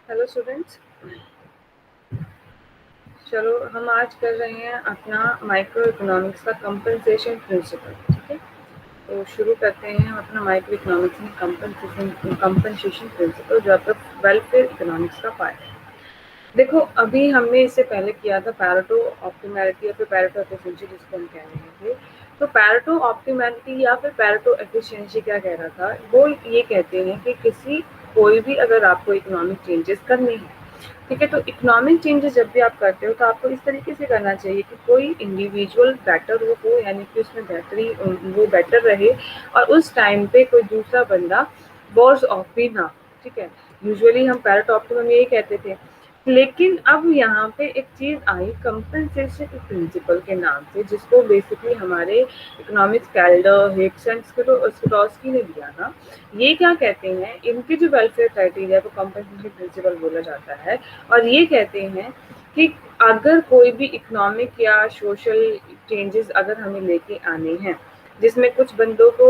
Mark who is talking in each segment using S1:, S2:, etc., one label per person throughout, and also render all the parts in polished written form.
S1: Hello students, चलो हम आज कर रहे हैं अपना माइक्रो इकोनॉमिक्स का कंपनसेशन प्रिंसिपल। ठीक है, तो शुरू करते हैं हम अपना माइक्रो इकोनॉमिक्स में कंपनसेशन प्रिंसिपल, जो आपका वेलफेयर इकोनॉमिक्स का पार्ट है। देखो, अभी हमने इससे पहले किया था पैरेटो ऑप्टिमैलिटी या फिर पैरेटो एफिशिएंसी, जिसको हम कह रहे थे। तो पैरेटो ऑप्टिमैलिटी या फिर पैरेटो एफिशिएंसी क्या कह रहा था, वो ये कहते हैं कि कोई भी अगर आपको इकोनॉमिक चेंजेस करने हैं, ठीक है, तो इकोनॉमिक चेंजेस जब भी आप करते हो तो आपको इस तरीके से करना चाहिए कि कोई इंडिविजुअल बेटर हो, यानी कि उसमें बेहतरी वो बेटर रहे, और उस टाइम पे कोई दूसरा बंदा वर्स ऑफ भी ना। ठीक है, यूजुअली हम पैरेटो ऑप्टिमम यही कहते थे, लेकिन अब यहाँ पे एक चीज आई कंपनसेशन प्रिंसिपल के नाम से, जिसको बेसिकली हमारे इकोनॉमिक्स कैल्डर, हिक्स एंड स्कोटोस्की ने दिया था। ये क्या कहते हैं, इनके जो वेलफेयर क्राइटेरिया को कंपनसेशन प्रिंसिपल बोला जाता है, और ये कहते हैं कि अगर कोई भी इकोनॉमिक या सोशल चेंजेस अगर हमें लेके आने हैं, जिसमें कुछ बंदों को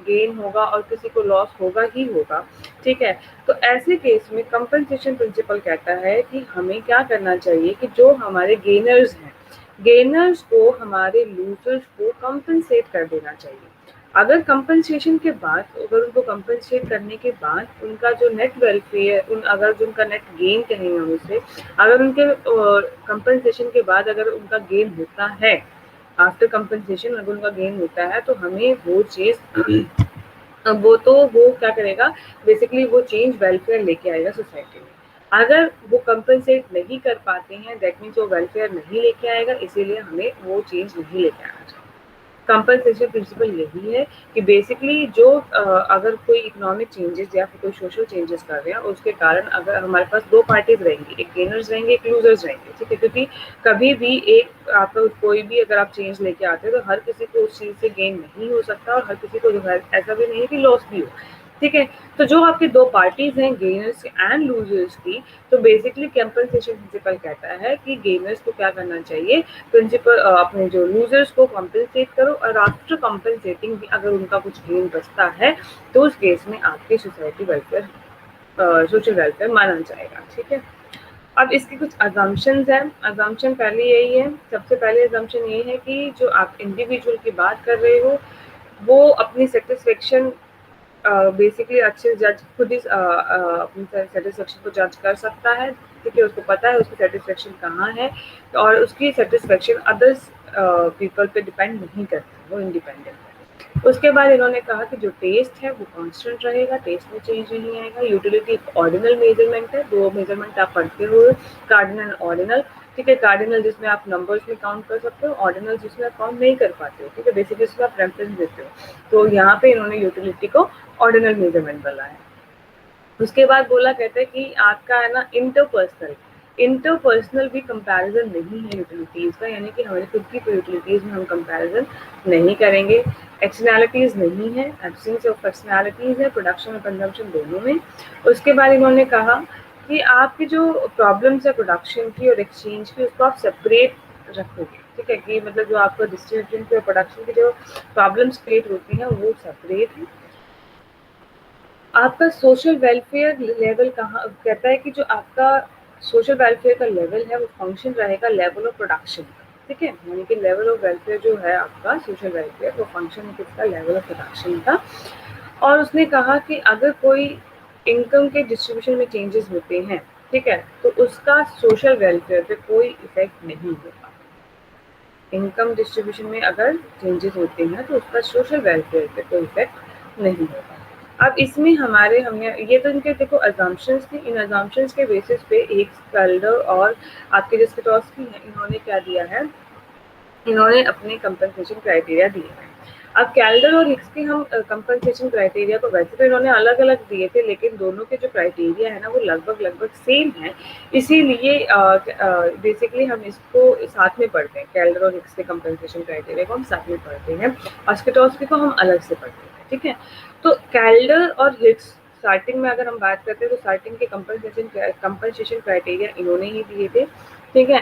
S1: गेन होगा और किसी को लॉस होगा ही होगा, ठीक है, तो ऐसे केस में कंपनसेशन प्रिंसिपल कहता है कि हमें क्या करना चाहिए कि जो हमारे गेनर्स हैं, गेनर्स को हमारे लूजर्स को कंपनसेट कर देना चाहिए। अगर कंपनसेशन के बाद, अगर उनको कंपनसेट करने के बाद उनका जो नेट वेलफेयर, अगर जो उनका नेट गेन कहेंगे हम उसे, अगर उनके कंपनसेशन के बाद अगर उनका गेन होता है, आफ्टर कंपनसेशन अगर उनका गेन होता है, तो हमें वो चीज़ वो क्या करेगा, बेसिकली वो चेंज वेलफेयर लेके आएगा सोसाइटी में। अगर वो कंपनसेट नहीं कर पाते हैं, दैट मीन्स वो वेलफेयर नहीं लेके आएगा, इसीलिए हमें वो चेंज नहीं लेके आना चाहिए। कंपनसेशन प्रिंसिपल यही है कि बेसिकली जो अगर कोई इकोनॉमिक चेंजेस या फिर कोई सोशल चेंजेस कर रहे हैं, उसके कारण अगर हमारे पास दो पार्टीज रहेंगी, एक गेनर्स रहेंगे, एक लूजर्स रहेंगे। ठीक है, क्योंकि कभी भी एक आपका कोई भी अगर आप चेंज लेके आते हो तो हर किसी को उस चीज़ से गेन नहीं हो सकता, और हर किसी को ऐसा भी नहीं है कि लॉस भी हो। ठीक है, तो जो आपकी दो पार्टीज हैं, गेनर्स एंड लूजर्स की, तो बेसिकली कंपनसेशन प्रिंसिपल कहता है कि गेनर्स को क्या करना चाहिए, प्रिंसिपल अपने जो लूजर्स को कॉम्पनसेट करो, और आफ्टर कॉम्पनसेटिंग भी अगर उनका कुछ गेन बचता है तो उस केस में आपकी सोसाइटी वेलफेयर, सोशल वेलफेयर माना जाएगा। ठीक है, अब इसकी कुछ अजम्पशंस हैं। अजम्पशन पहले यही है, सबसे पहले अजम्पशन ये है कि जो आप इंडिविजुअल की बात कर रहे हो, वो अपनी सेटिस्फेक्शन बेसिकली अच्छे से जज खुद ही अपनी सेटिस्फेक्शन को जज कर सकता है। ठीक है, उसको पता है उसकी सेटिस्फेक्शन कहाँ है, और उसकी सेटिस्फेक्शन अदर्स पीपल पे डिपेंड नहीं करती, वो इंडिपेंडेंट है। उसके बाद इन्होंने कहा कि जो टेस्ट है वो कांस्टेंट रहेगा, टेस्ट में चेंज नहीं आएगा। यूटिलिटी एक ऑर्डिनल मेजरमेंट है, दो मेजरमेंट आप पढ़ते हो, कार्डिनल ऑर्डिनल। ठीक है, कार्डिनल जिसमें आप नंबर्स में काउंट कर सकते हो, ऑर्डिनल जिसमें आप काउंट नहीं कर पाते हो। ठीक है, बेसिकली इसमें आप रेफरेंस देते हो, तो यहाँ पे इन्होंने यूटिलिटी को ऑर्डिनल मेजरमेंट बोला है। उसके बाद बोला कहते हैं कि आपका है ना इंटरपर्सनल भी कंपैरिजन नहीं है यूटिलिटीज का, यानी कि हमारी खुद की यूटिलिटीज में हम कंपैरिजन नहीं करेंगे। एक्सटर्नैलिटीज नहीं है, एब्सेंस ऑफ एक्सटर्नैलिटीज है, प्रोडक्शन और कंजम्पशन दोनों में। उसके बाद इन्होंने कहा कि आपकी जो प्रॉब्लम्स है प्रोडक्शन की और एक्सचेंज की, उसको आप सेपरेट रखोगे। ठीक है, कि मतलब जो आपको डिस्ट्रीब्यूशन की और प्रोडक्शन की जो प्रॉब्लम्स क्रिएट होती हैं वो सेपरेट है। आपका सोशल वेलफेयर लेवल कहाँ, कहता है कि जो आपका सोशल वेलफेयर का लेवल है वो फंक्शन रहेगा लेवल ऑफ प्रोडक्शन का। ठीक है, यानी कि लेवल ऑफ वेलफेयर जो है आपका सोशल वेलफेयर, वो फंक्शन है किसका, लेवल ऑफ प्रोडक्शन का। और उसने कहा कि अगर कोई इनकम के डिस्ट्रीब्यूशन में चेंजेस होते हैं, ठीक है, तो उसका सोशल वेलफेयर पे कोई इफेक्ट नहीं होगा। इनकम डिस्ट्रीब्यूशन में अगर चेंजेस होते हैं तो उसका सोशल वेलफेयर पे कोई इफेक्ट नहीं होगा। अब इसमें हमने ये तो इनके देखो अजम्पशंस थी, इन अजम्पशंस के बेसिस पे एक स्कल्डर और आपके जो स्कोटोस्की हैं, इन्होंने क्या दिया है, इन्होंने अपने कंपनसेशन क्राइटेरिया दिए हैं। अब कैल्डर और हिक्स के हम कंपनसेशन क्राइटेरिया को, वैसे तो इन्होंने अलग अलग दिए थे, लेकिन दोनों के जो क्राइटेरिया है ना वो लगभग सेम है, इसीलिए बेसिकली हम इसको साथ में पढ़ते हैं। कैल्डर और हिक्स के कंपनसेशन क्राइटेरिया को हम साथ में पढ़ते हैं, और स्कोटोस्की को हम अलग से पढ़ते हैं। ठीक है, तो कैल्डर और हिक्स स्टार्टिंग में अगर हम बात करते हैं तो स्टार्टिंग के कंपनसेशन क्राइटेरिया इन्होंने ही दिए थे। ठीक है,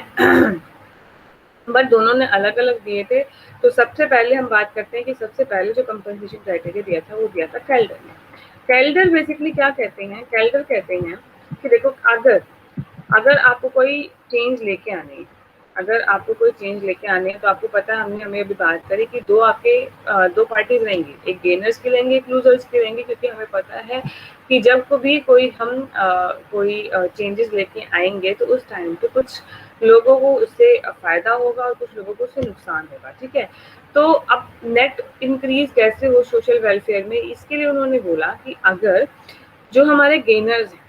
S1: बट दोनों ने अलग अलग दिए थे। तो सबसे पहले हम बात करते हैं कि सबसे पहले जो कंपनसेशन क्राइटेरिया दिया था वो दिया था कैल्डर ने। कैल्डर बेसिकली क्या कहते हैं, कैल्डर कहते हैं कि देखो अगर आपको कोई चेंज लेके आनी है, अगर आपको कोई चेंज लेके आनी है, तो आपको पता है, हमने अभी बात करी कि दो पार्टीज रहेंगी, एक गेनर्स की रहेंगी, एक लूजर्स की रहेंगी, क्योंकि हमें पता है कि जब कभी कोई चेंजेस लेके आएंगे तो उस टाइम पे कुछ लोगों को उससे फायदा होगा और कुछ लोगों को उससे नुकसान होगा, ठीक है। तो अब नेट इंक्रीज कैसे हो सोशल वेलफेयर में, इसके लिए उन्होंने बोला कि जो हमारे गेनर्स हैं,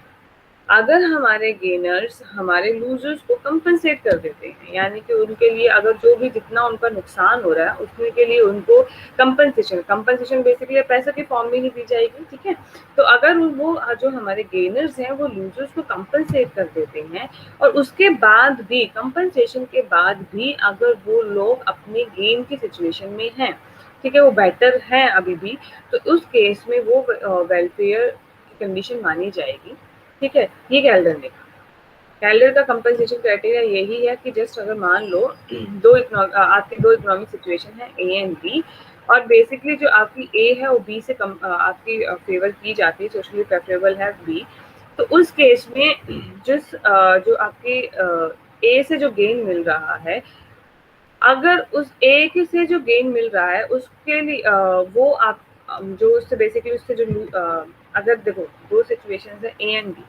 S1: अगर हमारे गेनर्स हमारे लूजर्स को कंपनसेट कर देते हैं, यानी कि उनके लिए अगर जो भी जितना उनका नुकसान हो रहा है उसके के लिए उनको कंपनसेशन बेसिकली पैसे के फॉर्म में ही दी जाएगी, ठीक है। तो अगर वो जो हमारे गेनर्स हैं वो लूजर्स को कंपनसेट कर देते हैं और उसके बाद भी कंपनसेशन के बाद भी अगर वो लोग अपने गेन की सिचुएशन में हैं, ठीक है, वो बेटर है अभी भी, तो उस केस में वो वेलफेयर की कंडीशन मानी जाएगी, ठीक है। ये कैल्डर ने कहा। कैल्डर का कंपनसेशन क्राइटेरिया यही है कि जस्ट अगर मान लो आपकी दो इकोनॉमिक सिचुएशन है, ए एंड बी, और बेसिकली जो आपकी ए है वो बी से आपकी फेवर की जाती है, सोशली प्रेफरेबल है बी, तो उस केस में जो आपकी ए से जो गेन मिल रहा है, अगर उस ए से जो गेन मिल रहा है उसके लिए वो आप जो उससे बेसिकली उससे जो अगर देखो दो सिचुएशंस है ए एंड बी,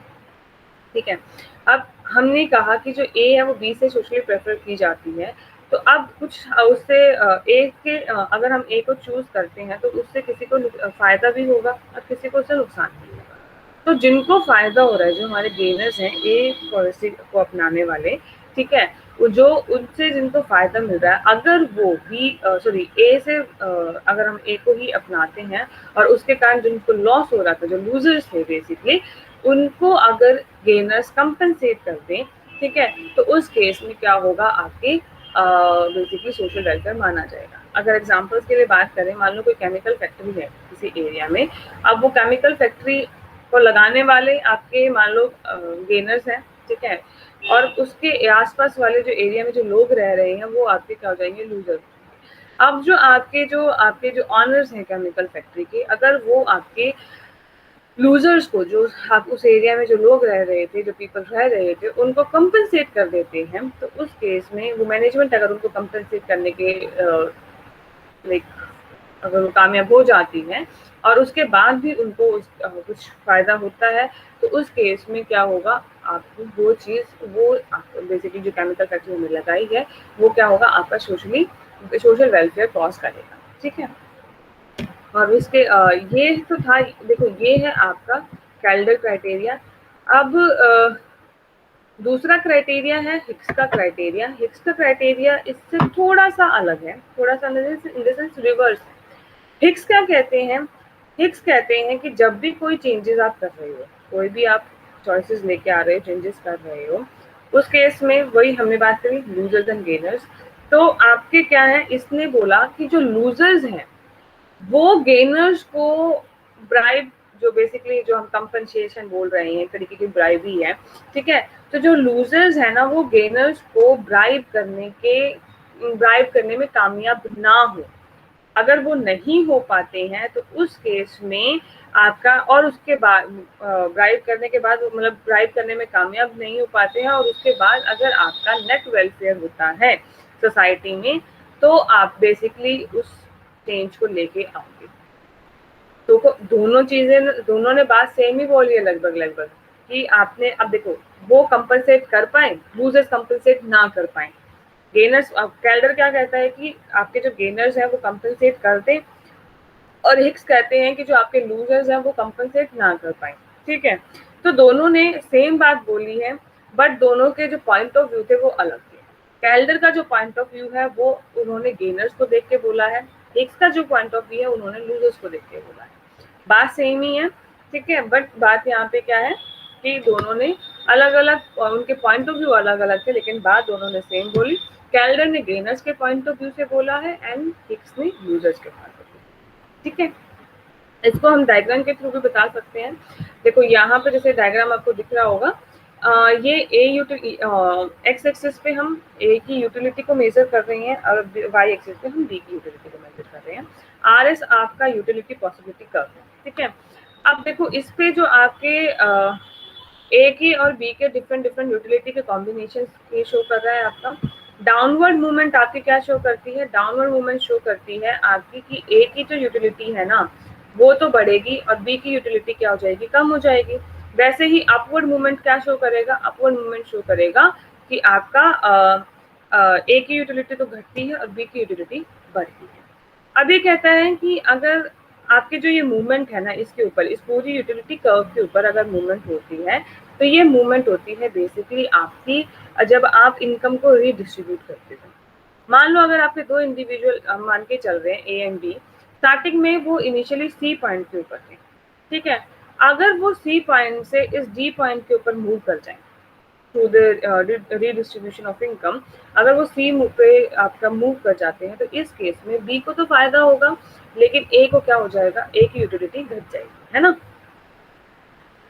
S1: ठीक है। अब हमने कहा कि जो ए है वो बी से सोशली प्रेफर की जाती है, तो अब कुछ उससे अगर हम ए को चूज करते हैं तो उससे किसी को फायदा भी होगा और किसी को उससे नुकसान भी होगा। तो जिनको फायदा हो रहा है, जो हमारे गेनर्स हैं ए पॉलिसी को अपनाने वाले, ठीक है, वो जो उनसे जिनको फायदा मिल रहा है, अगर वो बी सॉरी ए से अगर हम ए को ही अपनाते हैं और उसके कारण जिनको लॉस हो रहा था, जो लूजर्स थे बेसिकली, उनको अगर गेनर्स कंपनसेट कर दें, ठीक है, तो उस केस में क्या होगा, आपके बेसिकली सोशल वेलफेयर माना जाएगा। अगर एग्जांपल्स के लिए बात करें, मान लो कोई केमिकल फैक्ट्री है किसी एरिया में, अब वो केमिकल फैक्ट्री को लगाने वाले आपके मान लो गेनर्स हैं, ठीक है, और उसके आसपास वाले जो एरिया में जो लोग रह रहे हैं वो आपके क्या हो जाएंगे, लूजर। अब जो आपके जो ऑनर्स हैं केमिकल फैक्ट्री के, अगर वो आपके लूजर्स को, जो आप उस एरिया में जो लोग रह रहे थे, जो पीपल रह रहे थे, उनको कंपनसेट कर देते हैं, तो उस केस में वो मैनेजमेंट अगर उनको कंपनसेट करने के लाइक अगर वो कामयाब हो जाती है और उसके बाद भी उनको कुछ फायदा होता है, तो उस केस में क्या होगा, आपको वो चीज़ वो बेसिकली जो केमिकल फैक्ट्री में लगाई है वो क्या होगा, आपका सोशल वेलफेयर कॉज करेगा, ठीक है। और उसके ये तो था, देखो ये है आपका कैल्डर क्राइटेरिया। अब दूसरा क्राइटेरिया है हिक्स का क्राइटेरिया। हिक्स का क्राइटेरिया इससे थोड़ा सा अलग है, थोड़ा सा इन द सेंस रिवर्स है। हिक्स क्या कहते हैं, हिक्स कहते हैं कि जब भी कोई चेंजेस आप कर रहे हो, कोई भी आप चॉइसेस लेके आ रहे हो, चेंजेस कर रहे हो, उस केस में वही हमने बात करी लूजर्स एंड गेनर्स। तो आपके क्या है, इसने बोला कि जो लूजर्स हैं वो गेनर्स को ब्राइब, जो बेसिकली जो हम कंपनसेशन बोल रहे हैं, एक तरीके की ब्राइब ही है, ठीक है। तो जो लूजर्स है ना, वो गेनर्स को ब्राइब करने में कामयाब ना हो, अगर वो नहीं हो पाते हैं तो उस केस में आपका, और उसके बाद ब्राइब करने के बाद मतलब ब्राइब करने में कामयाब नहीं हो पाते हैं और उसके बाद अगर आपका नेट वेलफेयर होता है सोसाइटी में, तो आप बेसिकली उस चेंज को लेके आओगे। तो दोनों ने बात सेम ही बोली है लगभग लगभग, कि आपने अब देखो वो कंपनसेट कर पाए, लूजर्स कंपनसेट ना कर पाए। गेनर्स, कैल्डर क्या कहता है कि आपके जो गेनर्स हैं वो कंपनसेट कर दें, और हिक्स कहते हैं कि जो आपके लूजर्स हैं वो कंपनसेट ना कर पाए, ठीक है। तो दोनों ने सेम बात बोली है, बट दोनों के जो पॉइंट ऑफ व्यू थे वो अलग थे। कैल्डर का जो पॉइंट ऑफ व्यू है वो उन्होंने गेनर्स को देख के बोला है, हिक्स का जो पॉइंट ऑफ व्यू है उन्होंने लूजर्स को देख के बोला है। बात सेम ही है, ठीक है, बट बात यहाँ पे क्या है कि दोनों ने अलग अलग, उनके पॉइंट ऑफ व्यू अलग अलग थे, लेकिन बात दोनों ने सेम बोली। कैल्डर ने गेनर्स के पॉइंट ऑफ व्यू से बोला है एंड हिक्स ने लूजर्स के पॉइंट ऑफ व्यू, ठीक है। इसको हम डायग्राम के थ्रू भी बता सकते हैं। देखो यहाँ पे जैसे डायग्राम आपको दिख रहा होगा, ये एक्स एक्सिस पे हम ए की यूटिलिटी को मेजर कर रहे हैं और वाई एक्सिस पे हम बी की यूटिलिटी को मेजर कर रहे हैं। आर एस आपका यूटिलिटी पॉसिबिलिटी कर्व है, ठीक है। अब देखो इस पे जो आपके ए की और बी के डिफरेंट डिफरेंट यूटिलिटी के कॉम्बिनेशन ये शो कर रहा है आपका। डाउनवर्ड मूवमेंट आपकी क्या शो करती है, डाउनवर्ड मूवमेंट शो करती है आपकी कि ए की जो यूटिलिटी है ना वो तो बढ़ेगी और बी की यूटिलिटी क्या हो जाएगी, कम हो जाएगी। वैसे ही अपवर्ड मूवमेंट क्या शो करेगा, अपवर्ड मूवमेंट शो करेगा कि आपका ए की यूटिलिटी तो घटती है और बी की यूटिलिटी बढ़ती है। अब ये कहता है कि अगर आपके जो ये मूवमेंट है ना इसके ऊपर, इस पूरी यूटिलिटी कर्व के ऊपर अगर मूवमेंट होती है तो ये मूवमेंट होती है बेसिकली आपकी जब आप इनकम को रीडिस्ट्रीब्यूट करते हो। मान लो अगर आपके दो इंडिविजुअल मान के चल रहे हैं ए एंड बी, स्टार्टिंग में वो इनिशियली सी पॉइंट के ऊपर थे, ठीक है। अगर वो सी पॉइंट से इस डी पॉइंट के ऊपर मूव कर जाए through the redistribution of income, अगर वो सी पे आपका मूव कर जाते हैं तो इस केस में बी को तो फायदा होगा लेकिन ए को क्या हो जाएगा, ए की यूटिलिटी घट जाएगी, है ना।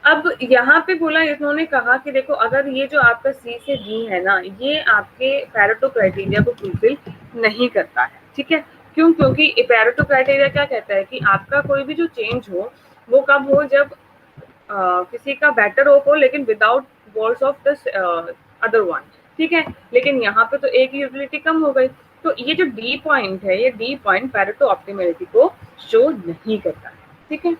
S1: अब यहाँ पे बोला, इन्होंने कहा कि देखो अगर ये जो आपका सी से डी है ना ये आपके पैरेटो क्राइटेरिया को फुलफिल नहीं करता है, ठीक है। क्यों, क्योंकि पैरेटो क्राइटेरिया क्या कहता है कि आपका कोई भी जो चेंज हो वो कब हो, जब किसी का बेटर ऑफ हो लेकिन without walls of the other one, ठीक है। लेकिन यहाँ पे तो ए की यूटिलिटी कम हो गई, तो ये जो डी पॉइंट है ये डी पॉइंट पैरेटो ऑप्टिमैलिटी को शो नहीं करता है, ठीक है।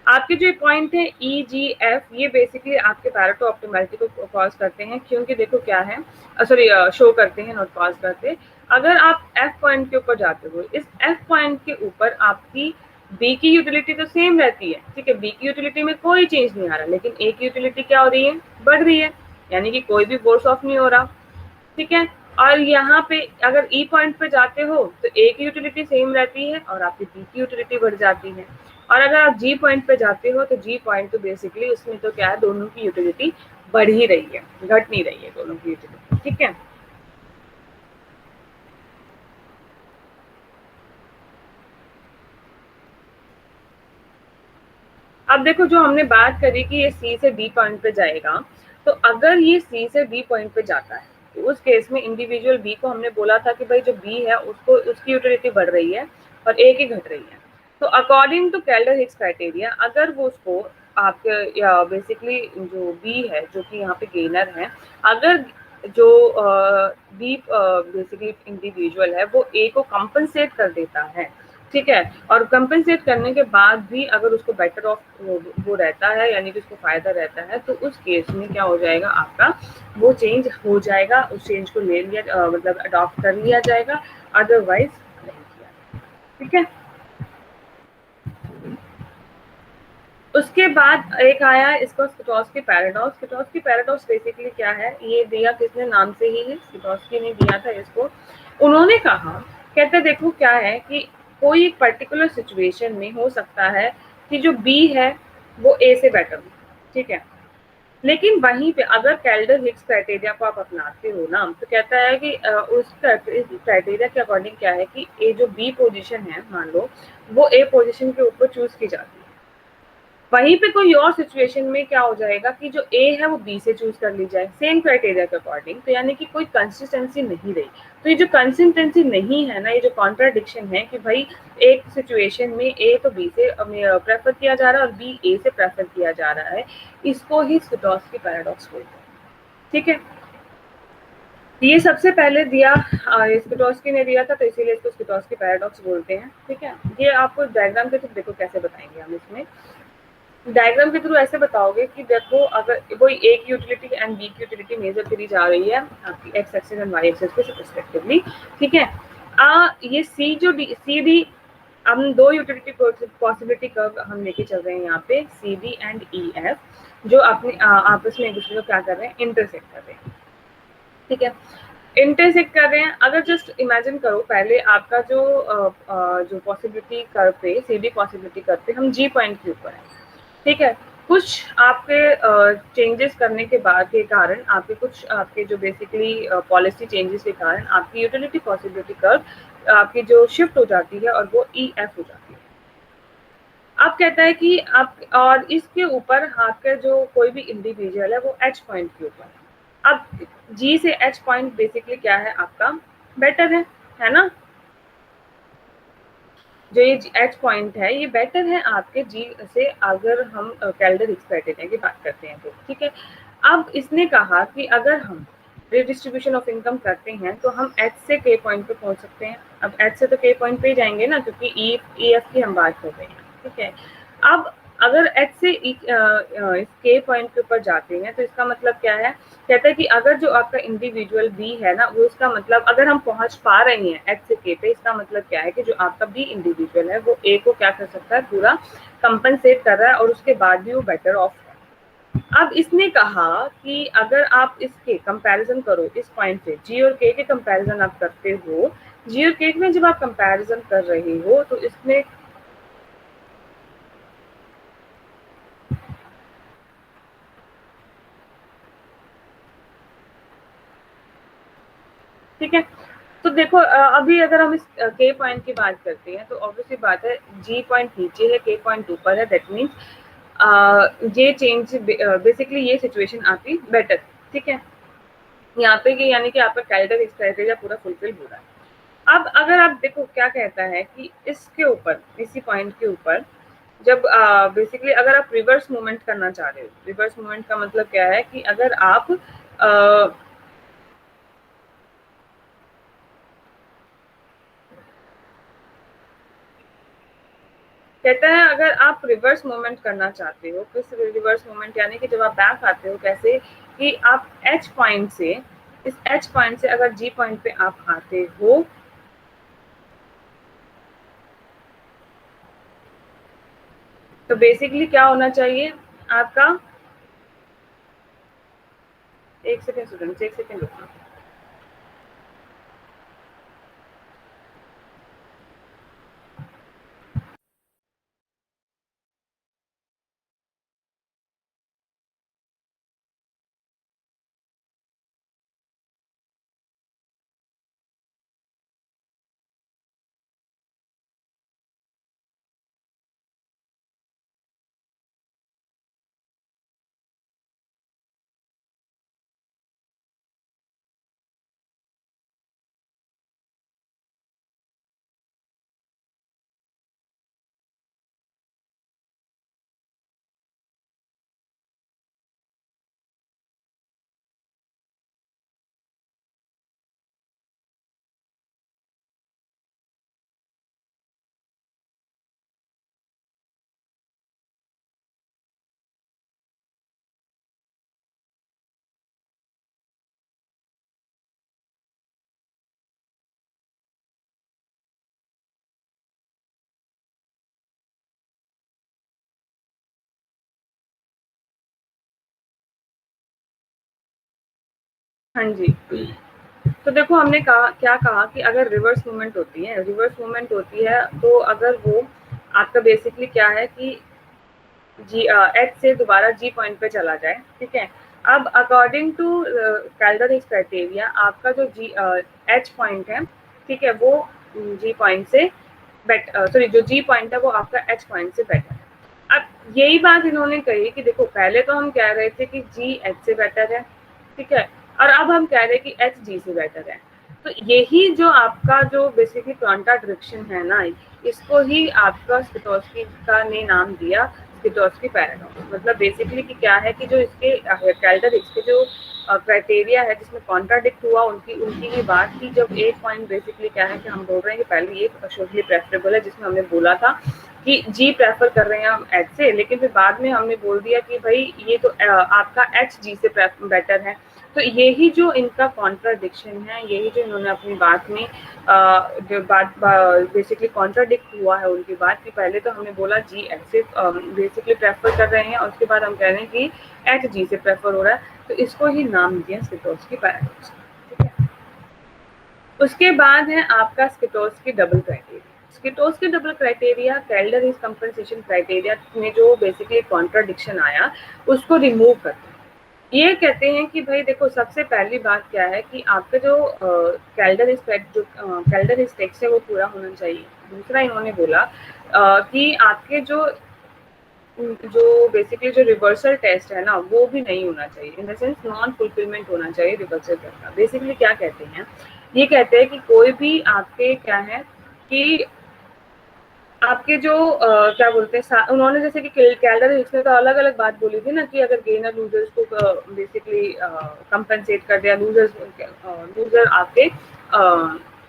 S1: आपके जो पॉइंट है ई जी एफ ये बेसिकली आपके पैरेटो ऑप्टिमैलिटी को कॉज करते हैं, क्योंकि देखो क्या है, सॉरी शो करते हैं, नॉट कॉज करते। अगर आप एफ पॉइंट के ऊपर जाते हो, इस एफ पॉइंट के ऊपर आपकी बी की यूटिलिटी तो सेम रहती है, ठीक है, बी की यूटिलिटी में कोई चेंज नहीं आ रहा, लेकिन ए की यूटिलिटी क्या हो रही है, बढ़ रही है, यानी कि कोई भी फोर्स ऑफ नहीं हो रहा, ठीक है। और यहाँ पे अगर ई पॉइंट पे जाते हो तो ए की यूटिलिटी सेम रहती है और आपकी बी की यूटिलिटी बढ़ जाती है। और अगर आप जी पॉइंट पे जाते हो तो जी पॉइंट तो बेसिकली उसमें तो क्या है, दोनों की यूटिलिटी बढ़ ही रही है, घट नहीं रही है दोनों की यूटिलिटी, ठीक है। अब देखो जो हमने बात करी कि ये सी से डी पॉइंट पे जाएगा, तो अगर ये सी से डी पॉइंट पे जाता है तो उस केस में इंडिविजुअल बी को हमने बोला था कि भाई जो बी है उसको उसकी यूटिलिटी बढ़ रही है और ए की घट रही है। तो according to Kaldor Hicks criteria अगर वो उसको आपके बेसिकली जो बी है जो कि यहाँ पे गेनर है, अगर जो बी बेसिकली इंडिविजुअल है वो ए को कंपनसेट कर देता है, ठीक है, और कंपनसेट करने के बाद भी अगर उसको बेटर ऑफ वो रहता है यानी कि उसको फायदा रहता है, तो उस केस में क्या हो जाएगा आपका, वो चेंज हो जाएगा, उस चेंज को ले लिया मतलब अडॉप्ट कर लिया जाएगा, अदरवाइज नहीं किया, ठीक है। उसके बाद एक आया इसको स्किटोस्की पैराडॉक्स। स्किटोस्की पैराडॉक्स बेसिकली क्या है, ये दिया किसने, नाम से ही है, स्किटोस्की ने दिया था इसको। उन्होंने कहा, कहते देखो क्या है कि कोई एक पर्टिकुलर सिचुएशन में हो सकता है कि जो बी है वो ए से बेटर हो, ठीक है, लेकिन वहीं पे अगर कैल्डर हिक्स क्राइटेरिया को आप अपनाते हो ना तो कहता है कि उस क्राइटेरिया के अकॉर्डिंग क्या है कि ए जो बी पोजीशन है मान लो वो ए पोजीशन के ऊपर चूज की जाती है, वहीं पे कोई और सिचुएशन में क्या हो जाएगा कि जो ए है वो बी से चूज कर ली जाए सेम क्राइटेरिया के अकॉर्डिंग, तो यानी कि कोई कंसिस्टेंसी नहीं रही। तो ये जो कंसिस्टेंसी नहीं है ना, ये जो कॉन्ट्राडिक्शन है कि भाई एक सिचुएशन में ए तो बी से प्रेफर किया जा रहा है और बी ए से प्रेफर किया जा रहा है, इसको ही स्किटोस्की पैराडॉक्स बोलते हैं, ठीक है। ये सबसे पहले दिया स्किटोस्की ने दिया था, तो इसीलिए इसको स्किटोस्की पैराडॉक्स बोलते हैं, ठीक है। ये आपको डायग्राम के थ्रू देखो कैसे बताएंगे हम इसमें, डायग्राम के थ्रू ऐसे बताओगे कि देखो अगर कोई ए की यूटिलिटी एंड बी की यूटिलिटी मेजर करी जा रही है आपकी X axis and Y axis के रिस्पेक्टिवली, ठीक है। ये सी जो सी डी, हम दो यूटिलिटी पॉसिबिलिटी कर्व हम लेके चल रहे हैं यहाँ पे C D and E F, जो अपने आपस में एक दूसरे को क्या कर रहे हैं, इंटरसेक्ट कर रहे हैं, ठीक है। इंटरसेक्ट कर रहे हैं, अगर जस्ट इमेजिन करो पहले आपका जो पॉसिबिलिटी कर्व पे सी डी पॉसिबिलिटी कर्व पे हम जी पॉइंट के ऊपर है, ठीक है। कुछ आपके चेंजेस करने के बाद के कारण आपके कुछ आपके जो बेसिकली पॉलिसी चेंजेस के कारण आपकी यूटिलिटी पॉसिबिलिटी कर्व आपकी जो शिफ्ट हो जाती है और वो ई एफ हो जाती है। अब कहता है कि आप और इसके ऊपर आपका जो कोई भी इंडिविजुअल है वो एच पॉइंट के ऊपर है। अब जी से एच पॉइंट बेसिकली क्या है आपका, बेटर है ना, जो ये एच पॉइंट है ये बेटर है आपके जी से, अगर हम कैल्डर हिक्स क्राइटेरिया की बात करते हैं तो, ठीक है। अब इसने कहा कि अगर हम रिडिस्ट्रीब्यूशन ऑफ इनकम करते हैं तो हम एच से के पॉइंट पे पहुंच सकते हैं। अब एच से तो के पॉइंट पे ही जाएंगे ना, क्योंकि ई एफ की हम बात कर रहे हैं, ठीक है। अब अगर एच से इस के पॉइंट के ऊपर जाते हैं तो इसका मतलब क्या है, कहता है कि अगर जो आपका इंडिविजुअल बी है ना, वो इसका मतलब अगर हम पहुंच पा रहे हैं एच से के पे, इसका मतलब क्या है कि जो आपका बी इंडिविजुअल है वो ए को क्या कर सकता है, पूरा कंपनसेट कर रहा है और उसके बाद भी वो बेटर ऑफ है। अब इसने कहा कि अगर आप इसके कंपैरिजन करो, इस पॉइंट से जी और के कंपैरिजन आप करते हो, जी और के में जब आप कंपैरिजन कर रहे हो तो इसमें ठीक है। तो देखो अभी अगर हम इस के पॉइंट की बात करते हैं तो ऑब्वियसली बात है, जी पॉइंट नीचे है, के पॉइंट ऊपर है, दैट मीन्स ये चेंज बेसिकली ये सिचुएशन आपकी बेटर, ठीक है। यहाँ पे कि यानी कि आपका कैलेंडर क्राइटेरिया पूरा फुलफिल हो रहा है। अब अगर आप देखो क्या कहता है कि इसके ऊपर, इसी पॉइंट के ऊपर जब बेसिकली अगर आप रिवर्स मूवमेंट करना चाह रहे हो, रिवर्स मूवमेंट का मतलब क्या है कि अगर आप कहता है अगर आप रिवर्स मूवमेंट करना चाहते हो, किस रिवर्स मूवमेंट यानी कि जब आप बैक आते हो, कैसे कि आप एच पॉइंट से, इस एच पॉइंट से अगर जी पॉइंट पे आप आते हो तो बेसिकली क्या होना चाहिए आपका, एक सेकेंड स्टूडेंट्स, एक सेकेंड रुकना। हाँ जी, तो देखो हमने कहा, क्या कहा कि अगर रिवर्स मूवमेंट होती है, रिवर्स मूवमेंट होती है तो अगर वो आपका बेसिकली क्या है कि जी एच से दोबारा जी पॉइंट पे चला जाए, ठीक है। अब अकॉर्डिंग टू कैल्डर क्राइटेरिया आपका जो जी एच पॉइंट है, ठीक है, वो जी पॉइंट से सॉरी जो जी पॉइंट है वो आपका एच पॉइंट से बेटर है। अब यही बात इन्होंने कही कि देखो पहले तो हम कह रहे थे कि जी एच से बेटर है, ठीक है, और अब हम कह रहे हैं कि एच जी से बेटर है। तो यही जो आपका जो बेसिकली कॉन्ट्राडिक्शन है ना, इसको ही आपका स्किटोस्की का ने नाम दिया स्किटोस्की पैराडॉक्स। मतलब बेसिकली कि क्या है कि जो इसके कैल्डर इसके जो क्राइटेरिया है जिसमें कॉन्ट्राडिक्ट हुआ, उनकी उनकी ही बात थी। जब एक पॉइंट बेसिकली क्या है कि हम बोल रहे हैं कि पहले ये सोशली प्रेफरेबल है, जिसमें हमने बोला था कि जी प्रेफर कर रहे हैं हम एच से, लेकिन फिर बाद में हमने बोल दिया कि भाई ये तो आपका एच जी से बेटर है। तो यही जो इनका कॉन्ट्राडिक्शन है, यही जो इन्होंने अपनी बात में जो बात बेसिकली कॉन्ट्राडिक्ट हुआ है उनकी बात की, पहले तो हमने बोला जी एच से बेसिकली प्रेफर कर रहे हैं और उसके बाद हम कह रहे हैं कि एच जी से प्रेफर हो रहा है। तो इसको ही नाम दिया स्किटोस्की पैराडॉक्स, ठीक है। उसके बाद है आपका Scitovsky double criteria. Scitovsky double criteria Kaldor is compensation criteria में जो बेसिकली कॉन्ट्राडिक्शन आया उसको रिमूव करते हैं। ये कहते हैं कि भाई देखो सबसे पहली बात क्या है कि आपका जो कैल्डर स्पेक्ट जो कैल्डर टेक्स्ट है वो पूरा होना चाहिए। दूसरा इन्होंने बोला कि आपके जो जो बेसिकली जो रिवर्सल टेस्ट है ना वो भी नहीं होना चाहिए, in the sense non fulfilment होना चाहिए रिवर्सल टेस्ट का। बेसिकली क्या कहते हैं, ये कहते हैं कि कोई भी आपके क्या है कि आपके जो क्या बोलते हैं, उन्होंने जैसे कि कैल्डर हिक्स ने तो अलग अलग बात बोली थी ना कि अगर गेनर लूजर्स को बेसिकली कंपनसेट कर दिया, लूजर आपके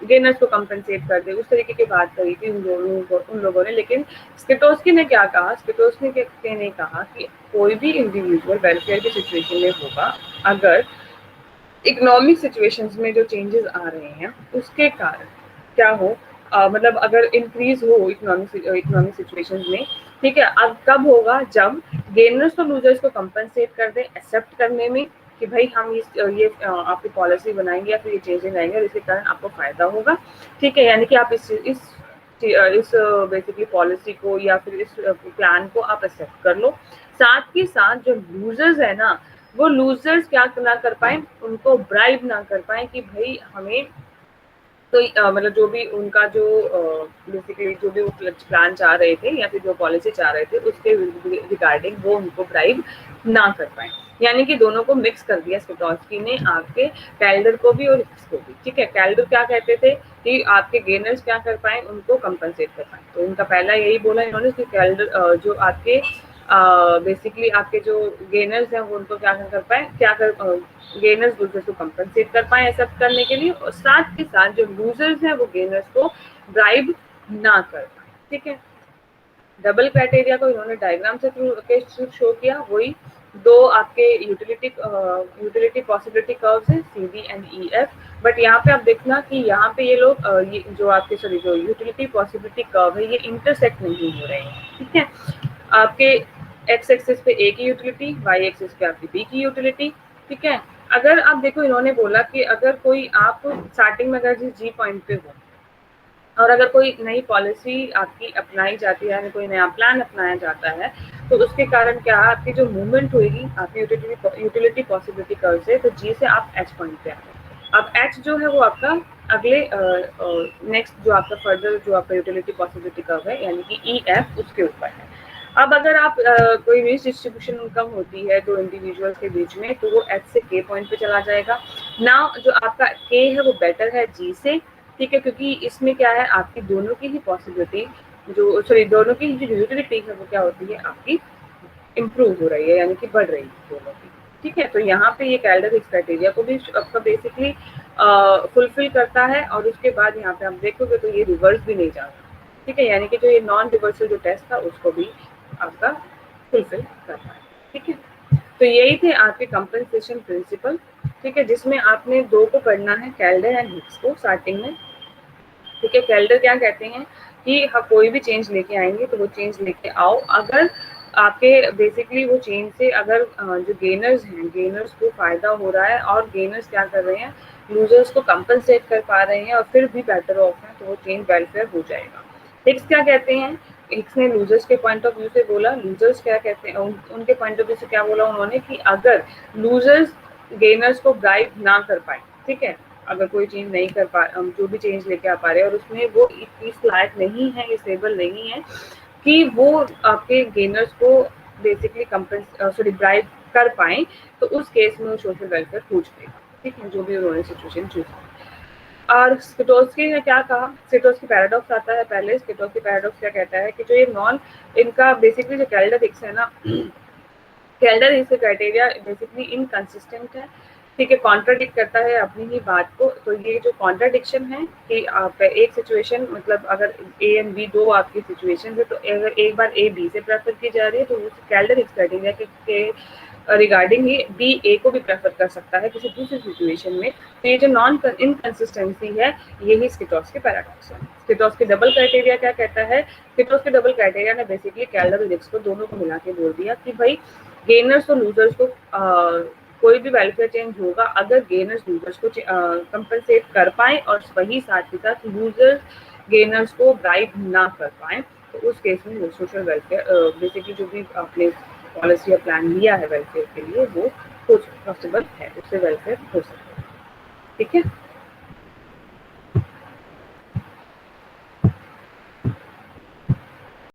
S1: गेनर्स को कंपनसेट कर दे, उस तरीके की बात करी थी उन लोगों ने। लेकिन स्किटोस्की ने क्या कहा, स्किटोस्की ने कहा कि कोई भी इंडिविजुअल वेलफेयर की सिचुएशन में होगा अगर इकोनॉमिक सिचुएशंस में जो चेंजेस आ रहे हैं उसके कारण क्या हो, मतलब अगर इंक्रीज हो इकोनॉमिक सिचुएशंस में, ठीक है, अब कब होगा, जब गेनर्स और लूजर्स को कंपनसेट कर दे एक्सेप्ट करने में कि भाई हम ये आपकी पॉलिसी बनाएंगे या फिर ये चेंजेस आएंगे और इसके कारण आपको फायदा होगा, ठीक है, यानी कि आप इस बेसिकली पॉलिसी को या फिर इस प्लान को आप एक्सेप्ट कर लो। साथ ही साथ जो लूजर्स है ना, वो लूजर्स क्या ना कर पाए, उनको ब्राइब ना कर पाए कि भाई हमें तो मतलब जो भी उनका जो बेसिकली जो भी वो प्लान चाह रहे थे या फिर जो पॉलिसी चाह रहे थे उसके रिगार्डिंग वो उनको ब्राइब ना कर पाए। यानी कि दोनों को मिक्स कर दिया स्किटोस्की ने, आपके कैल्डर को भी और हिक्स को भी, ठीक है। कैल्डर क्या कहते थे कि आपके गेनर्स क्या कर पाए, उनको कंपनसेट कर पाए, तो उनका पहला यही बोला इन्होंने कि कैल्डर जो आपके बेसिकली आपके जो गेनर्स हैं वो उनको क्या कर पाए, गेनर्स लूजर्स को कंपनसेट कर पाए एक्सेप्ट करने के लिए, और साथ के साथ जो लूजर्स हैं वो गेनर्स को ब्राइब ना कर पाए, ठीक है। डबल क्राइटेरिया को इन्होंने डायग्राम से थ्रू शो किया, वही दो आपके यूटिलिटी पॉसिबिलिटी कर्व्स हैं C D and E F. But यहाँ पे आप देखना कि यहाँ पे ये लोग ये जो आपके सॉरी जो यूटिलिटी पॉसिबिलिटी कर्व है ये इंटरसेक्ट नहीं हो रहे हैं, ठीक है। आपके एक्स एक्सिस पे ए की यूटिलिटी, वाई एक्सिस पे आपकी बी की यूटिलिटी, ठीक है। अगर आप देखो इन्होंने बोला कि अगर कोई आप स्टार्टिंग में अगर जिस जी पॉइंट पे हो और अगर कोई नई पॉलिसी आपकी अपनाई जाती है यानी कोई नया प्लान अपनाया जाता है तो उसके कारण क्या है, आपकी जो मूवमेंट होगी आपकी यूटिलिटी पॉसिबिलिटी कर्व से, तो जी से आप एच पॉइंट पे आ गए। अब एच जो है वो आपका अगले नेक्स्ट जो आपका फर्दर जो आपका यूटिलिटी पॉसिबिलिटी कर्व है यानी कि ई एफ उसके ऊपर है। अब अगर आप कोई रिच डिस्ट्रीब्यूशन इनकम होती है दो इंडिविजुअल्स के बीच में तो वो एच से के पॉइंट पे चला जाएगा ना, जो आपका के है वो बेटर है जी से, ठीक है, क्योंकि इसमें क्या है आपकी दोनों की ही पॉसिबिलिटी जो सॉरी दोनों की जो यूटिलिटी है वो क्या होती है आपकी इम्प्रूव हो रही है यानी कि बढ़ रही है दोनों की, ठीक है। तो यहाँ पे ये कैल्डर हिक्स क्राइटेरिया को भी आपका बेसिकली फुलफिल करता है और उसके बाद यहाँ पे आप देखोगे तो ये रिवर्स भी नहीं जाता, ठीक है, यानी कि जो ये नॉन रिवर्सल जो टेस्ट था उसको भी आपका फुलफिल करता है, ठीक है। तो यही थे आपके कंपनसेशन प्रिंसिपल, ठीक है, जिसमें आपने दो को पढ़ना है, कैल्डर एंड हिक्स को स्टार्टिंग में, ठीक है। कैल्डर क्या कहते हैं कि हाँ कोई भी चेंज लेके आएंगे तो वो चेंज लेके आओ अगर आपके बेसिकली वो चेंज से अगर जो गेनर्स हैं गेनर्स को फायदा हो रहा है और गेनर्स क्या कर रहे हैं लूजर्स को कंपनसेट कर पा रहे हैं और फिर भी बेटर ऑफ है तो वो चेंज वेलफेयर हो जाएगा। हिक्स क्या कहते हैं, हिक्स ने लूजर्स के पॉइंट ऑफ व्यू से बोला, लूजर्स क्या कहते हैं उनके पॉइंट ऑफ व्यू से क्या बोला उन्होंने कि अगर लूजर्स गेनर्स को ब्राइब ना कर पाए, ठीक है, अगर कोई चेंज नहीं कर पा जो भी चेंज लेके आ पा रहे हैं और उसमें वो इस लायक नहीं है, ये स्टेबल नहीं है कि वो आपके गेनर्स को बेसिकली सॉरी ब्राइब कर पाए, तो उस केस में वो सोशल वेलफेयर हो जाएगा, ठीक है, जो भी उन्होंने सिचुएशन चूज की। और स्किटोस्की ने क्या कहा, स्किटोस्की पैराडॉक्स आता है पहले, स्किटोस्की पैराडॉक्स क्या कहता है कि जो ये नॉन इनका बेसिकली जो कैल्डर हिक्स है ना Calder Hicks criteria basically inconsistent है, ठीक है, कॉन्ट्राडिक्ट करता है अपनी ही बात को। तो ये जो कॉन्ट्राडिक्शन है कि आप एक सिचुएशन मतलब अगर ए एंड बी दो आपकी सिचुएशन है तो अगर एक बार ए बी से प्रेफर की जा रही है तो उस कैल्डर हिक्स क्राइटेरिया के रिगार्डिंग ही बी ए को भी प्रेफर कर सकता है किसी दूसरी सिचुएशन में। तो ये जो नॉन इनकंसिस्टेंसी है यही स्किटोस्की पैराडॉक्स है। स्किटोस्की डबल क्राइटेरिया क्या कहता है, स्किटोस्की डबल क्राइटेरिया ने बेसिकली कैल्डर और हिक्स को दोनों को मिला के बोल दिया कि भाई गेनर्स और लूजर्स को कोई भी वेलफेयर चेंज होगा अगर गेनर्स लूजर्स को कंपनसेट कर पाए और वही साथ ही साथ लूजर्स गेनर्स को ब्राइब ना कर पाए तो उस केस में सोशल वेलफेयर बेसिकली जो भी आपने पॉलिसी या प्लान लिया है वेलफेयर के लिए वो पॉसिबल है, उससे वेलफेयर हो सकता है, ठीक है।